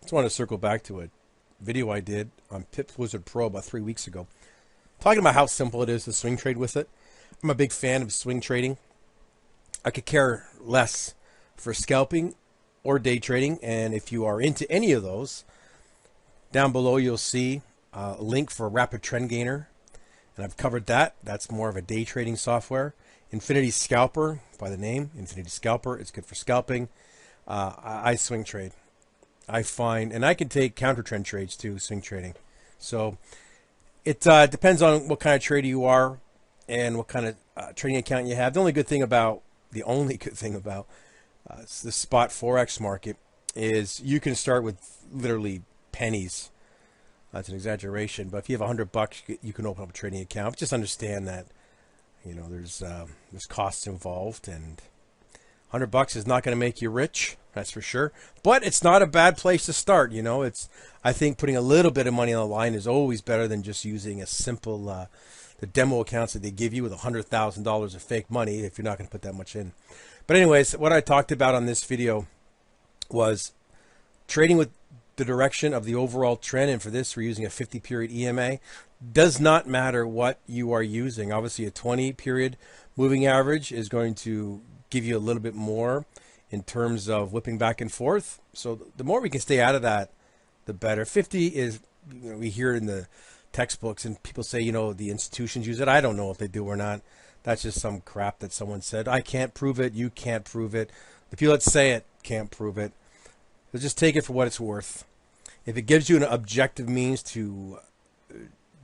Just want to circle back to a video I did on Pips Wizard Pro about 3 weeks ago, talking about how simple it is to swing trade with it. I'm a big fan of swing trading. I could care less for scalping or day trading, and if you are into any of those, down below you'll see a link for Rapid Trend Gainer, and I've covered that. That's more of a day trading software. Infinity Scalper, by the name, Infinity Scalper. It's good for scalping. I swing trade. I find, and I can take counter trend trades too, swing trading. So it depends on what kind of trader you are and what kind of trading account you have. The only good thing about the spot forex market is you can start with literally pennies. That's an exaggeration, but if you have $100, you can open up a trading account. But just understand that there's costs involved, and $100 is not going to make you rich. That's for sure. But it's not a bad place to start. I think putting a little bit of money on the line is always better than just using a simple the demo accounts that they give you with $100,000 of fake money if you're not going to put that much in. But anyways, what I talked about on this video was trading with the direction of the overall trend, and for this we're using a 50 period EMA. Does not matter what you are using. Obviously a 20 period moving average is going to give you a little bit more in terms of whipping back and forth. So the more we can stay out of that, the better. 50 is, we hear it in the textbooks and people say, the institutions use it. I don't know if they do or not. That's just some crap that someone said. I can't prove it. You can't prove it. The people that say it can't prove it. So just take it for what it's worth. If it gives you an objective means to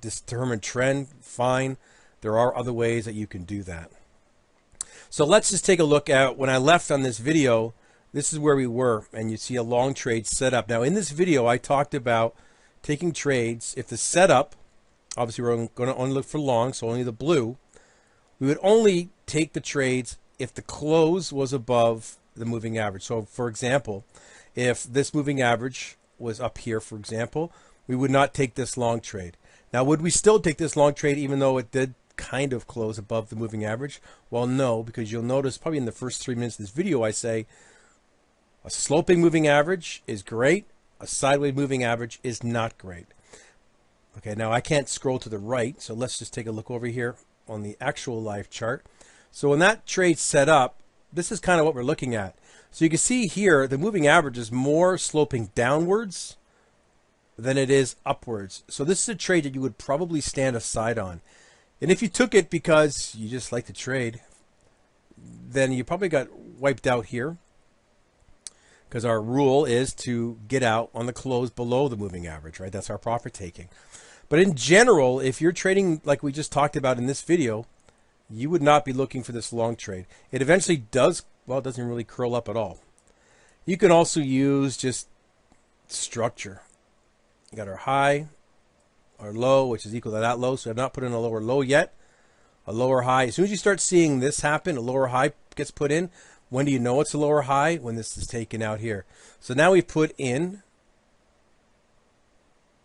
determine trend, fine. There are other ways that you can do that. So let's just take a look at when I left on this video. This is where we were, and you see a long trade setup. Now in this video I talked about taking trades if the setup, obviously we're going to only look for long, so only the blue. We would only take the trades if the close was above the moving average. So for example, if this moving average was up here, for example, we would not take this long trade. Now would we still take this long trade even though it did kind of close above the moving average? Well, no, because you'll notice probably in the first 3 minutes of this video I say a sloping moving average is great, a sideways moving average is not great. Okay, now I can't scroll to the right, so let's just take a look over here on the actual live chart. So when that trade's set up, this is kind of what we're looking at. So you can see here the moving average is more sloping downwards than it is upwards. So this is a trade that you would probably stand aside on. And if you took it because you just like to trade, then you probably got wiped out here, because our rule is to get out on the close below the moving average, right? That's our profit taking. But in general, if you're trading like we just talked about in this video, you would not be looking for this long trade. It eventually does, well, it doesn't really curl up at all. You can also use just structure. You got our high, our low, which is equal to that low. So I've not put in a lower low yet. A lower high. As soon as you start seeing this happen, a lower high gets put in. When do you know it's a lower high? When this is taken out here. So now we put in,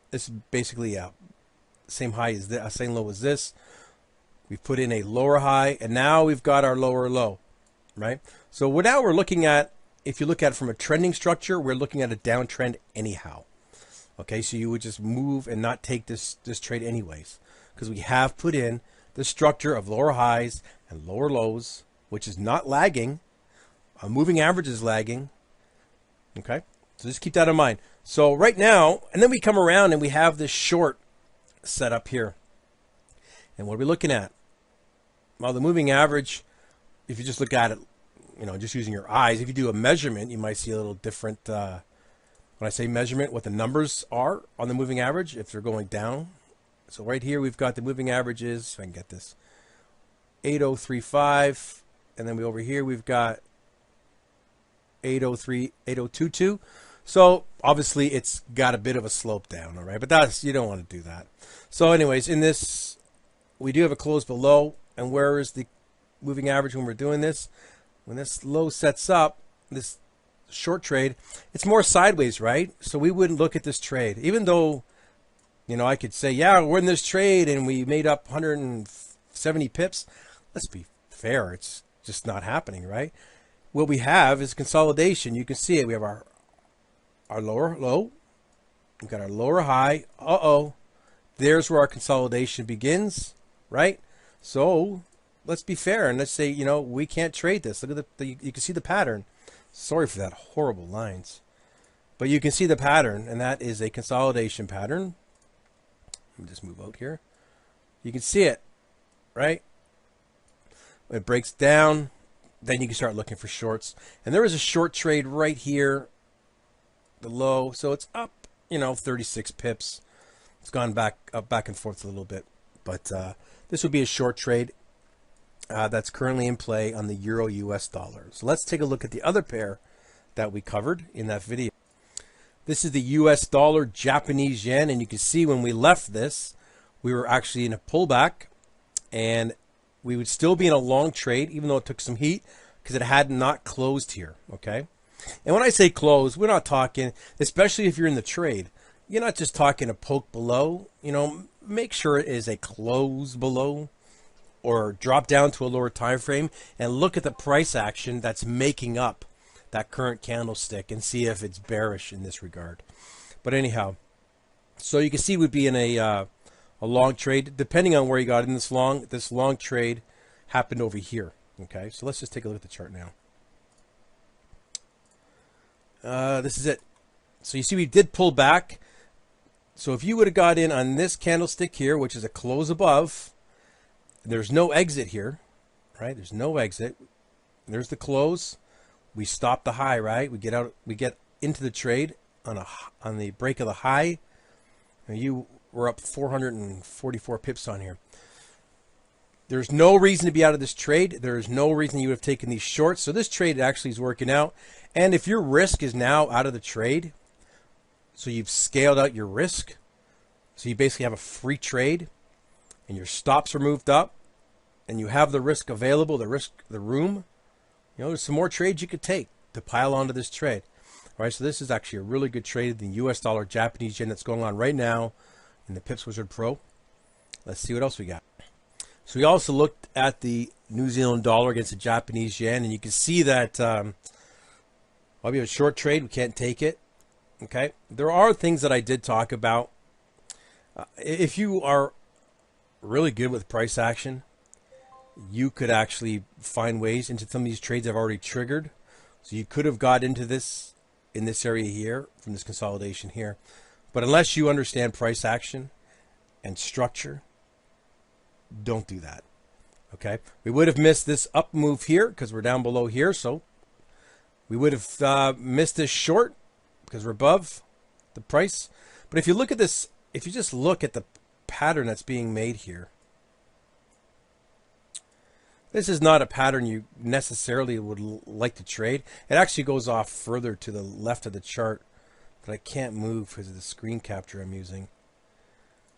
this is basically same high as this, same low as this. We've put in a lower high, and now we've got our lower low, right? So now we're looking at, if you look at it from a trending structure, we're looking at a downtrend anyhow. Okay, so you would just move and not take this trade anyways, because we have put in the structure of lower highs and lower lows, which is not lagging. A moving average is lagging. Okay, so just keep that in mind. So right now, and then we come around and we have this short set up here. And what are we looking at? Well, the moving average, if you just look at it, just using your eyes, if you do a measurement, you might see a little different. When I say measurement, what the numbers are on the moving average, if they're going down. So right here, we've got the moving averages, if I can get this, 8035. And then over here, we've got 803, 8022. So obviously, it's got a bit of a slope down, all right? But you don't want to do that. So anyways, in this, we do have a close below. And where is the moving average when we're doing this? When this low sets up, this short trade, it's more sideways, right? So we wouldn't look at this trade, even though, I could say, yeah, we're in this trade and we made up 170 pips. Let's be fair. It's just not happening, right? What we have is consolidation. You can see it. We have our lower low, We've got our lower high. Uh-oh. There's where our consolidation begins, right? So let's be fair and let's say, you know, we can't trade this. Look at you can see the pattern. Sorry for that horrible lines. But you can see the pattern, and that is a consolidation pattern. Let me just move out here. You can see it, right? It breaks down. Then you can start looking for shorts. And there is a short trade right here, the low. So it's up, you know, 36 pips. It's gone back up, back and forth a little bit. But this would be a short trade that's currently in play on the Euro US dollar. So let's take a look at the other pair that we covered in that video. This is the US dollar Japanese yen. And you can see when we left this, we were actually in a pullback. And we would still be in a long trade, even though it took some heat, because it had not closed here, okay? And when I say close, we're not talking, especially if you're in the trade, you're not just talking a poke below. You know, make sure it is a close below or drop down to a lower time frame and look at the price action that's making up that current candlestick and see if it's bearish in this regard. But anyhow, so you can see we'd be in a long trade, depending on where you got in this long trade happened over here. Okay, so let's just take a look at the chart now. This is it. So you see we did pull back. So if you would have got in on this candlestick here, which is a close above, there's no exit here, right? There's no exit. There's the close. We stop the high, right? We get out, we get into the trade on the break of the high. And you were up 444 pips on here. There's no reason to be out of this trade. There is no reason you would have taken these shorts. So this trade actually is working out. And if your risk is now out of the trade, so you've scaled out your risk, so you basically have a free trade, and your stops are moved up, and you have the risk available, the room, you know, there's some more trades you could take to pile onto this trade. All right, so this is actually a really good trade, the US dollar Japanese yen that's going on right now in the Pips Wizard Pro. Let's see what else we got. So we also looked at the New Zealand dollar against the Japanese yen, and you can see that while we have a short trade, we can't take it. Okay, there are things that I did talk about. If you are really good with price action, you could actually find ways into some of these trades I've already triggered. So you could have got into this in this area here from this consolidation here. But unless you understand price action and structure, don't do that. Okay, we would have missed this up move here because we're down below here. So we would have missed this short because we're above the price. But if you look at this, if you just look at the pattern that's being made here, this is not a pattern you necessarily would like to trade. It actually goes off further to the left of the chart, but I can't move because of the screen capture I'm using.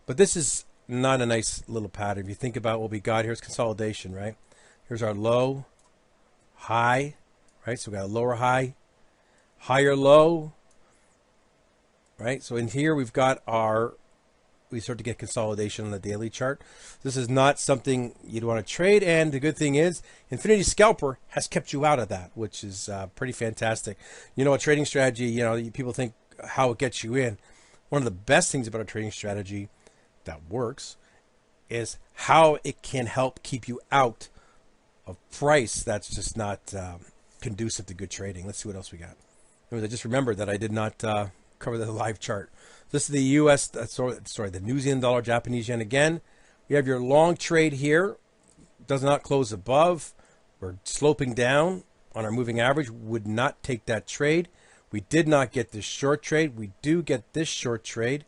But this is not a nice little pattern. If you think about what we got here, it's consolidation, right? Here's our low, high, right? So we got a lower high, higher low, right? So in here we've got we start to get consolidation on the daily chart. This is not something you'd want to trade, and the good thing is Infinity Scalper has kept you out of that, which is pretty fantastic. You know, a trading strategy, you know, people think how it gets you in. One of the best things about a trading strategy that works is how it can help keep you out of price that's just not conducive to good trading. Let's see what else we got. I just remembered that I did not cover the live chart. This is the US, sorry, the New Zealand dollar Japanese yen again. You have your long trade here. Does not close above. We're sloping down on our moving average. Would not take that trade. We did not get this short trade. We do get this short trade.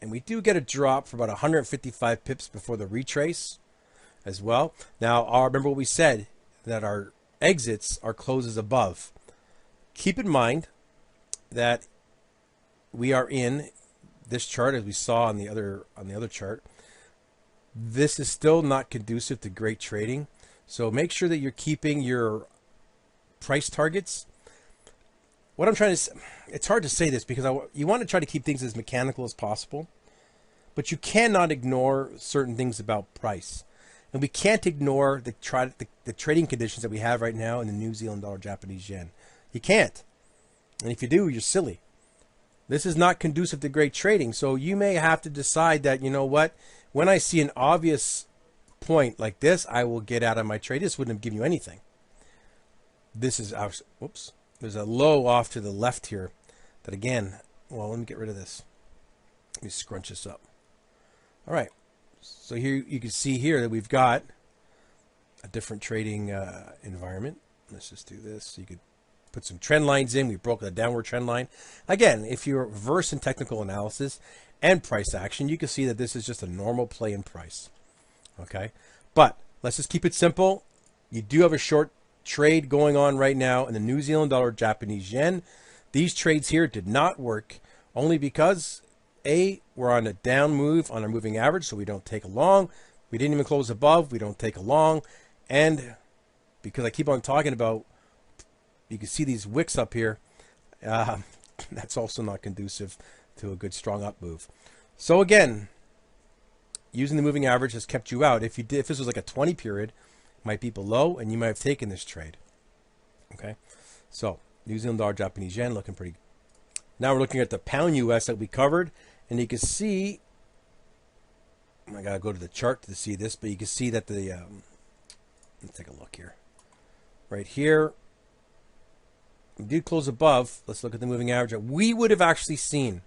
And we do get a drop for about 155 pips before the retrace as well. Now, remember what we said, that our exits are closes above. Keep in mind that we are in this chart, as we saw on the other chart. This is still not conducive to great trading. So make sure that you're keeping your price targets. What I'm trying to say, it's hard to say this because you want to try to keep things as mechanical as possible, but you cannot ignore certain things about price. And we can't ignore the trading conditions that we have right now in the New Zealand dollar Japanese yen. You can't. And if you do, you're silly. This is not conducive to great trading. So you may have to decide that, you know what, when I see an obvious point like this, I will get out of my trade. This wouldn't have given you anything. This is our, whoops, there's a low off to the left here that again, well, let me get rid of this. Let me scrunch this up. All right. So here you can see here that we've got a different trading environment. Let's just do this. You could put some trend lines in. We broke a downward trend line. Again, if you're versed in technical analysis and price action, you can see that this is just a normal play in price. Okay. But let's just keep it simple. You do have a short trade going on right now in the New Zealand dollar, Japanese yen. These trades here did not work only because we're on a down move on our moving average, so we don't take a long. We didn't even close above. We don't take a long. And because I keep on talking about, you can see these wicks up here. That's also not conducive to a good strong up move. So again, using the moving average has kept you out. If this was like a 20 period, it might be below, and you might have taken this trade. Okay, so New Zealand dollar, Japanese yen looking pretty. Now we're looking at the pound US that we covered, and you can see. I gotta go to the chart to see this, but you can see that the. Let's take a look here. Right here, we did close above. Let's look at the moving average. We would have actually seen.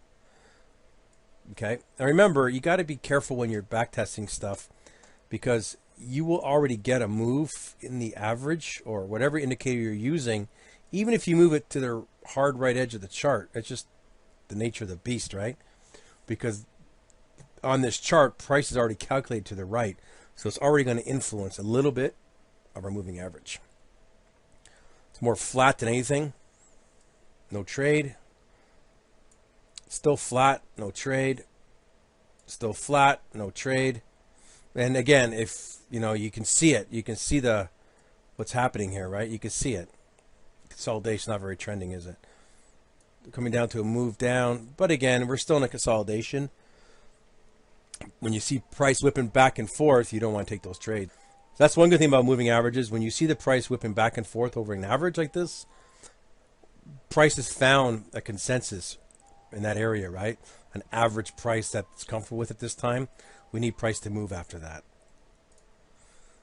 Okay, now remember, you got to be careful when you're back testing stuff, because you will already get a move in the average or whatever indicator you're using, even if you move it to the hard right edge of the chart. It's just the nature of the beast, right? Because on this chart, price is already calculated to the right, so it's already going to influence a little bit of our moving average. It's more flat than anything. No trade. Still flat, no trade. Still flat, no trade. And again, if you know, you can see it. You can see what's happening here, right? You can see it. Consolidation, not very trending, is it? Coming down to a move down. But again, we're still in a consolidation. When you see price whipping back and forth, you don't want to take those trades. So that's one good thing about moving averages. When you see the price whipping back and forth over an average like this, price has found a consensus in that area, right? An average price that's comfortable with at this time. We need price to move after that.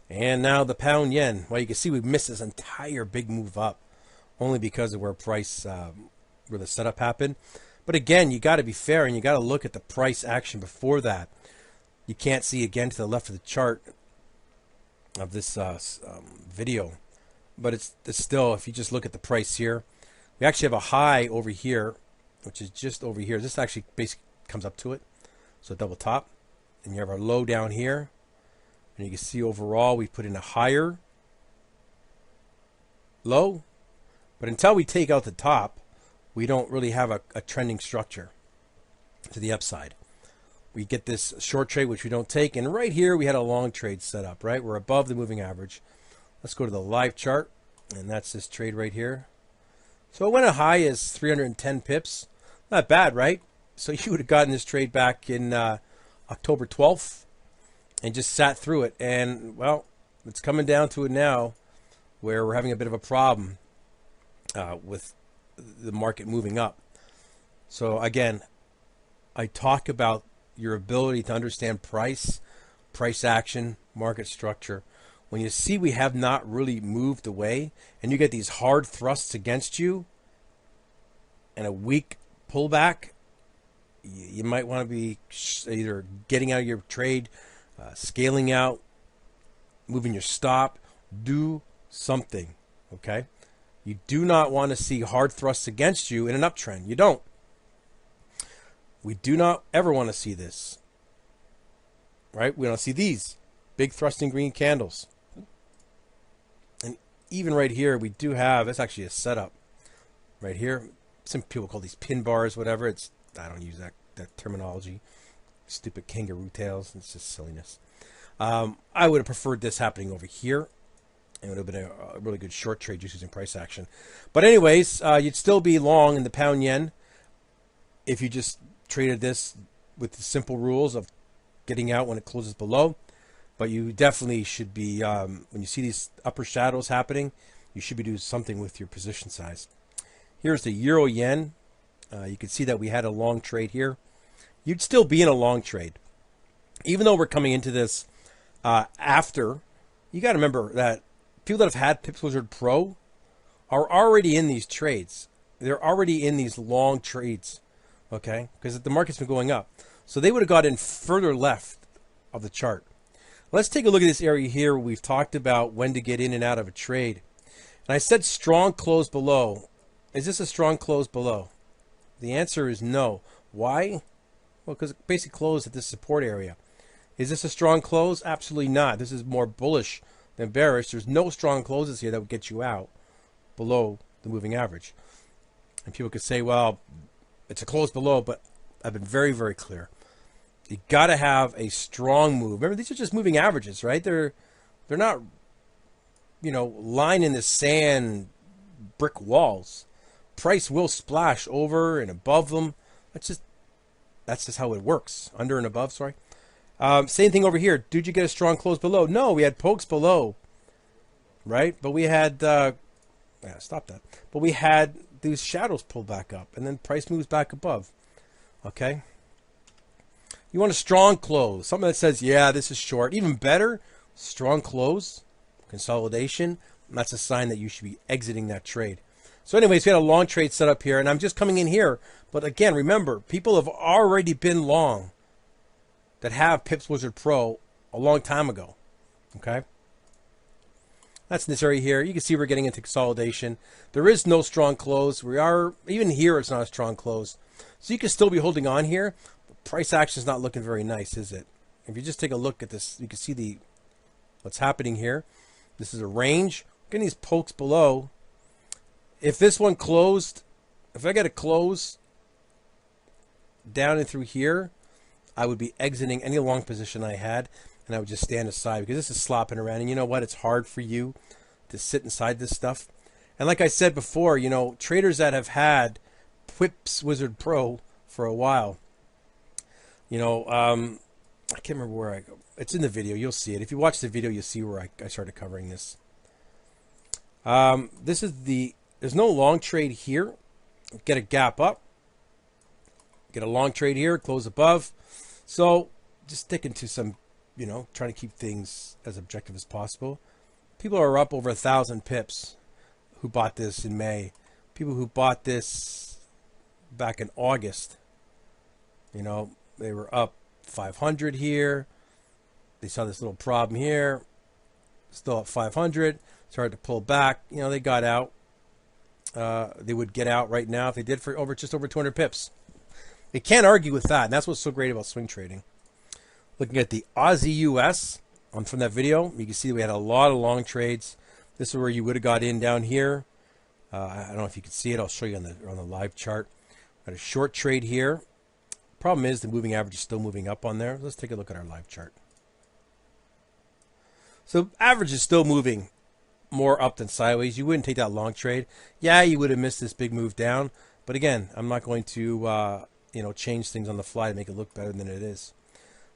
And now the pound yen. Well, you can see we missed this entire big move up only because of where price, where the setup happened. But again, you got to be fair and you got to look at the price action before that. You can't see again to the left of the chart of this video, but it's still, if you just look at the price here, we actually have a high over here, which is just over here. This actually basically comes up to it, so double top, and you have our low down here, and you can see overall we put in a higher low, but until we take out the top, we don't really have a trending structure to the upside. We get this short trade, which we don't take. And right here, we had a long trade set up, right? We're above the moving average. Let's go to the live chart. And that's this trade right here. So it went as high as 310 pips. Not bad, right? So you would have gotten this trade back in October 12th and just sat through it. And, well, it's coming down to it now where we're having a bit of a problem with the market moving up. So, again, I talk about your ability to understand price action, market structure. When you see we have not really moved away and you get these hard thrusts against you and a weak pullback, you might want to be either getting out of your trade, scaling out, moving your stop, do something, okay? You do not want to see hard thrusts against you in an uptrend. You don't. We do not ever want to see this, right? We don't see these big thrusting green candles. And even right here, we do have, it's actually a setup right here. Some people call these pin bars, whatever. I don't use that terminology. Stupid kangaroo tails. It's just silliness. I would have preferred this happening over here. It would have been a really good short trade just using price action. But anyways, you'd still be long in the pound yen if you just traded this with the simple rules of getting out when it closes below. But you definitely should be, when you see these upper shadows happening, you should be doing something with your position size. Here's the euro yen. You can see that we had a long trade here. You'd still be in a long trade. Even though we're coming into this after, you got to remember that people that have had Pips Wizard Pro are already in these trades. They're already in these long trades, okay? Because the market's been going up. So they would have got in further left of the chart. Let's take a look at this area here. We've talked about when to get in and out of a trade. And I said strong close below. Is this a strong close below? The answer is no. Why? Well, because it basically closed at this support area. Is this a strong close? Absolutely not. This is more bullish than bearish. There's no strong closes here that would get you out below the moving average. And people could say, well, it's a close below, but I've been very, very clear. You got to have a strong move. Remember, these are just moving averages, right? They're not, line in the sand brick walls. Price will splash over and above them. That's just how it works. Under and above, sorry. Same thing over here. Did you get a strong close below? No, we had pokes below, right? But we had, stop that. But we had these shadows pull back up, and then price moves back above. Okay. You want a strong close, something that says, yeah, this is short. Even better, strong close, consolidation. That's a sign that you should be exiting that trade. So anyways, we had a long trade set up here, and I'm just coming in here. But again, remember, people have already been long that have Pips Wizard Pro a long time ago. Okay? That's in this area here. You can see we're getting into consolidation. There is no strong close. We are, even here, it's not a strong close. So you can still be holding on here. But price action is not looking very nice, is it? If you just take a look at this, you can see what's happening here. This is a range. Getting these pokes below. If this one closed, if I get a close down and through here, I would be exiting any long position I had, and I would just stand aside because this is slopping around. And you know what? It's hard for you to sit inside this stuff. And like I said before, traders that have had Pips Wizard Pro for a while, I can't remember where I go. It's in the video. You'll see it. If you watch the video, you'll see where I started covering this. There's no long trade here. Get a gap up. Get a long trade here, close above. So just sticking to some, trying to keep things as objective as possible. People are up over 1,000 pips who bought this in May. People who bought this back in August, they were up 500 here. They saw this little problem here. Still up 500. Started to pull back. They got out. They would get out right now if they did for just over 200 pips. They can't argue with that, and that's what's so great about swing trading. Looking at the Aussie US from that video, you can see we had a lot of long trades. This is where you would have got in down here. I don't know if you can see it. I'll show you on the live chart. Got a short trade here. Problem is the moving average is still moving up on there. Let's take a look at our live chart. So average is still moving more up than sideways. You wouldn't take that long trade. Yeah, you would have missed this big move down. But again, I'm not going to change things on the fly to make it look better than it is.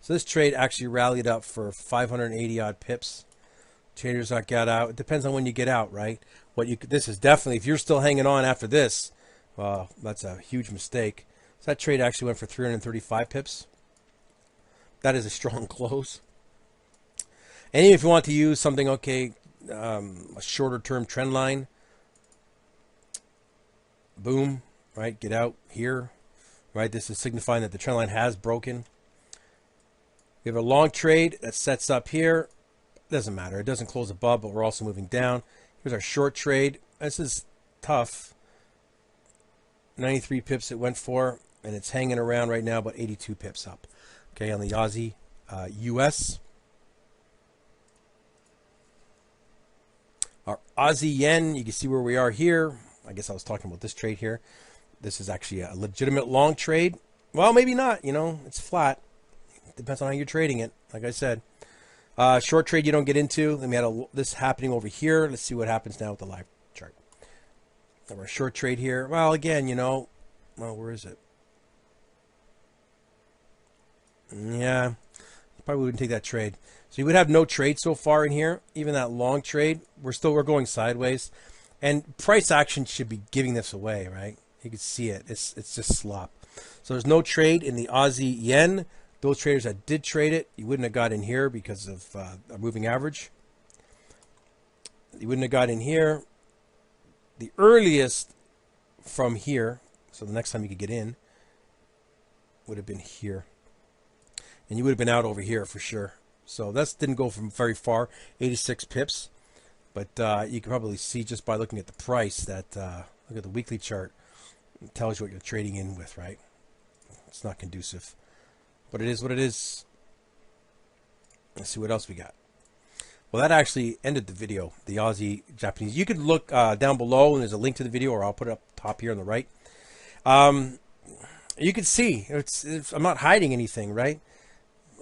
So this trade actually rallied up for 580 odd pips. Traders that got out. It depends on when you get out, right? This is definitely, if you're still hanging on after this, well, that's a huge mistake. So that trade actually went for 335 pips. That is a strong close. And even if you want to use something, a shorter term trend line, boom, right? Get out here, right? This is signifying that the trend line has broken. We have a long trade that sets up here. Doesn't matter. It doesn't close above, but we're also moving down. Here's our short trade. This is tough. 93 pips it went for, and it's hanging around right now about 82 pips up. Okay, on the Aussie US. Our Aussie yen, you can see where we are here. I guess I was talking about this trade here. This is actually a legitimate long trade. Well, maybe not. It's flat. Depends on how you're trading it. Like I said, short trade you don't get into. Then we had this happening over here. Let's see what happens now with the live chart. Now our short trade here. Well, again, where is it? Yeah, probably wouldn't take that trade. So you would have no trade so far in here. Even that long trade, we're going sideways, and price action should be giving this away, right? You can see it. It's just slop. So there's no trade in the Aussie yen. Those traders that did trade it, you wouldn't have got in here because of a moving average. You wouldn't have got in here. The earliest from here, so the next time you could get in, would have been here. And you would have been out over here for sure. So that didn't go from very far, 86 pips. But you can probably see just by looking at the price that, look at the weekly chart, it tells you what you're trading in with, right? It's not conducive. But it is what it is. Let's see what else we got. Well, that actually ended the video, the Aussie Japanese. You could look down below, and there's a link to the video, or I'll put it up top here on the right. You can see, I'm not hiding anything, right?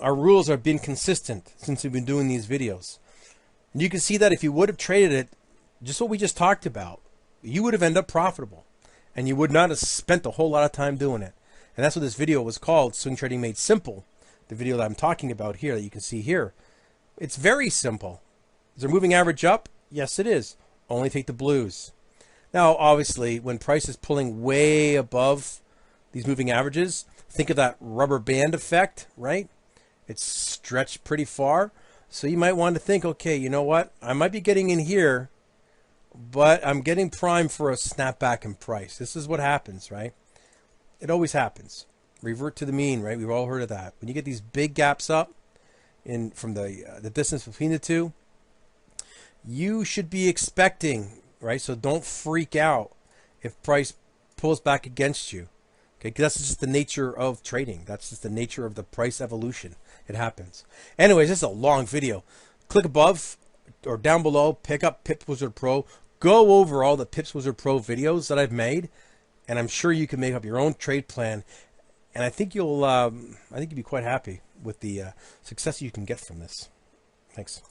Our rules have been consistent since we've been doing these videos. And you can see that if you would have traded it, just what we just talked about, you would have ended up profitable. And you would not have spent a whole lot of time doing it. And that's what this video was called, Swing Trading Made Simple. The video that I'm talking about here that you can see here. It's very simple. Is there moving average up? Yes, it is. Only take the blues. Now, obviously, when price is pulling way above these moving averages, think of that rubber band effect, right? It's stretched pretty far. So you might want to think, okay, you know what? I might be getting in here, but I'm getting primed for a snapback in price. This is what happens, right? It always happens. Revert to the mean, right? We've all heard of that. When you get these big gaps up from the distance between the two, you should be expecting, right? So don't freak out if price pulls back against you. Okay, because that's just the nature of trading. That's just the nature of the price evolution. It happens. Anyways, this is a long video. Click above or down below, pick up Pips Wizard Pro. Go over all the Pips Wizard Pro videos that I've made, and I'm sure you can make up your own trade plan. And I think you'll be quite happy with the success you can get from this. Thanks.